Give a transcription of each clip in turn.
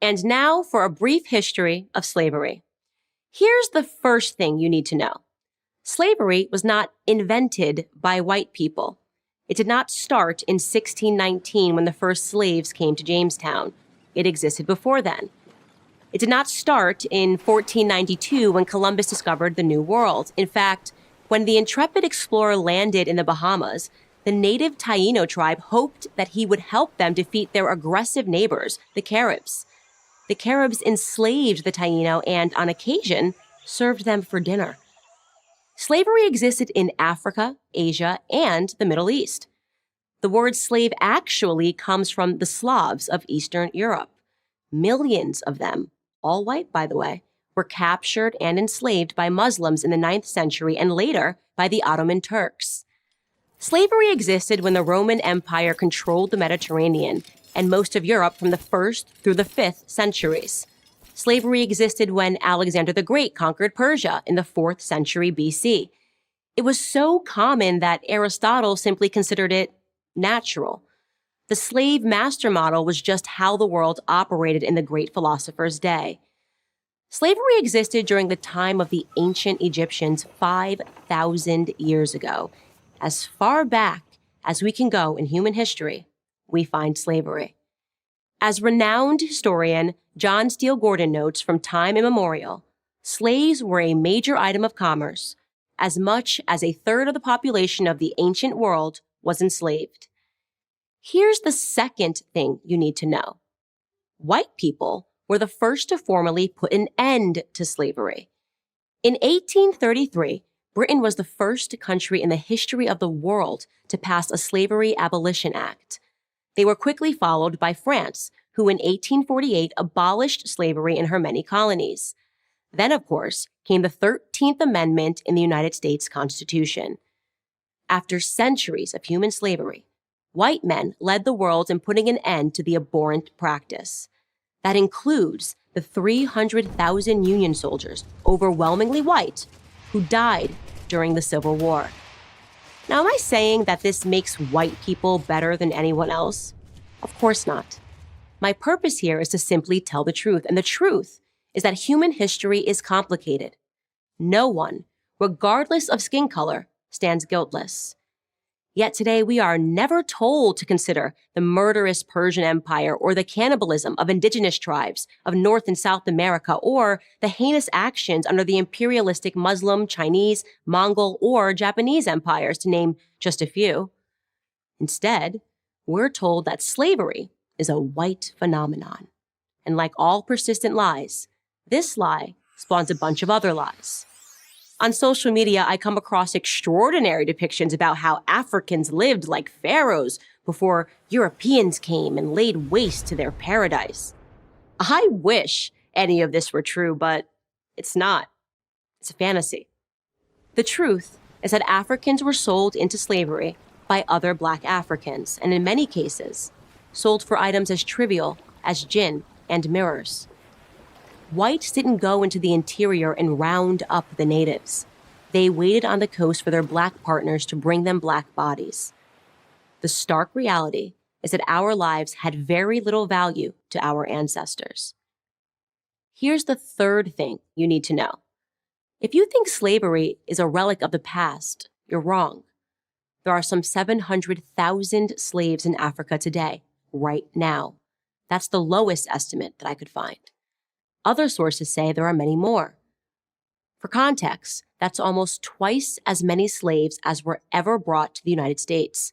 And now for a brief history of slavery. Here's the first thing you need to know. Slavery was not invented by white people. It did not start in 1619 when the first slaves came to Jamestown. It existed before then. It did not start in 1492 when Columbus discovered the New World. In fact, when the intrepid explorer landed in the Bahamas, the native Taino tribe hoped that he would help them defeat their aggressive neighbors, the Caribs. The Caribs enslaved the Taino and, on occasion, served them for dinner. Slavery existed in Africa, Asia, and the Middle East. The word slave actually comes from the Slavs of Eastern Europe. Millions of them, all white by the way, were captured and enslaved by Muslims in the 9th century and later by the Ottoman Turks. Slavery existed when the Roman Empire controlled the Mediterranean and most of Europe from the 1st through the 5th centuries. Slavery existed when Alexander the Great conquered Persia in the 4th century BC. It was so common that Aristotle simply considered it natural. The slave-master model was just how the world operated in the great philosopher's day. Slavery existed during the time of the ancient Egyptians 5,000 years ago. As far back as we can go in human history, we find slavery. As renowned historian John Steele Gordon notes from time immemorial, slaves were a major item of commerce. As much as a third of the population of the ancient world was enslaved. Here's the second thing you need to know. White people were the first to formally put an end to slavery. In 1833, Britain was the first country in the history of the world to pass a Slavery Abolition Act. They were quickly followed by France, who in 1848 abolished slavery in her many colonies. Then, of course, came the 13th Amendment in the United States Constitution. After centuries of human slavery, white men led the world in putting an end to the abhorrent practice. That includes the 300,000 Union soldiers, overwhelmingly white, who died during the Civil War. Now, am I saying that this makes white people better than anyone else? Of course not. My purpose here is to simply tell the truth, and the truth is that human history is complicated. No one, regardless of skin color, stands guiltless. Yet today we are never told to consider the murderous Persian Empire or the cannibalism of indigenous tribes of North and South America or the heinous actions under the imperialistic Muslim, Chinese, Mongol, or Japanese empires, to name just a few. Instead, we're told that slavery is a white phenomenon. And like all persistent lies, this lie spawns a bunch of other lies. On social media, I come across extraordinary depictions about how Africans lived like pharaohs before Europeans came and laid waste to their paradise. I wish any of this were true, but it's not. It's a fantasy. The truth is that Africans were sold into slavery by other Black Africans, and in many cases, sold for items as trivial as gin and mirrors. Whites didn't go into the interior and round up the natives. They waited on the coast for their Black partners to bring them Black bodies. The stark reality is that our lives had very little value to our ancestors. Here's the third thing you need to know. If you think slavery is a relic of the past, you're wrong. There are some 700,000 slaves in Africa today, right now. That's the lowest estimate that I could find. Other sources say there are many more. For context, that's almost twice as many slaves as were ever brought to the United States.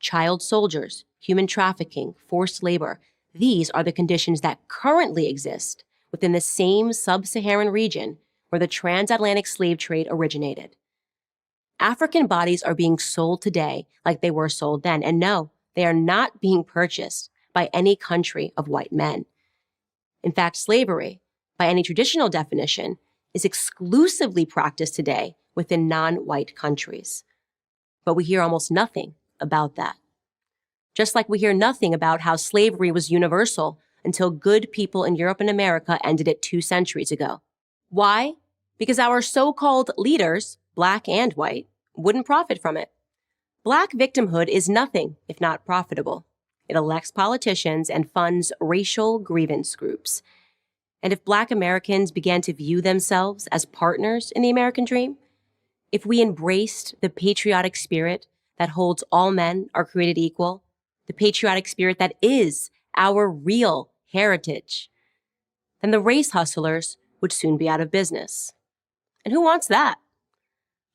Child soldiers, human trafficking, forced labor, these are the conditions that currently exist within the same sub-Saharan region where the transatlantic slave trade originated. African bodies are being sold today like they were sold then, and no, they are not being purchased by any country of white men. In fact, slavery, by any traditional definition, is exclusively practiced today within non-white countries. But we hear almost nothing about that. Just like we hear nothing about how slavery was universal until good people in Europe and America ended it 2 centuries ago. Why? Because our so-called leaders, Black and white, wouldn't profit from it. Black victimhood is nothing if not profitable. it elects politicians and funds racial grievance groups. And if Black Americans began to view themselves as partners in the American dream, if we embraced the patriotic spirit that holds all men are created equal, the patriotic spirit that is our real heritage, then the race hustlers would soon be out of business. And who wants that?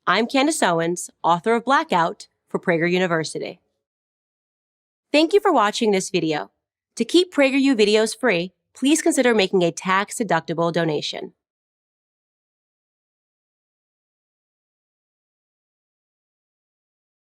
I'm Candace Owens, author of Blackout for Prager University. Thank you for watching this video. To keep PragerU videos free, please consider making a tax-deductible donation.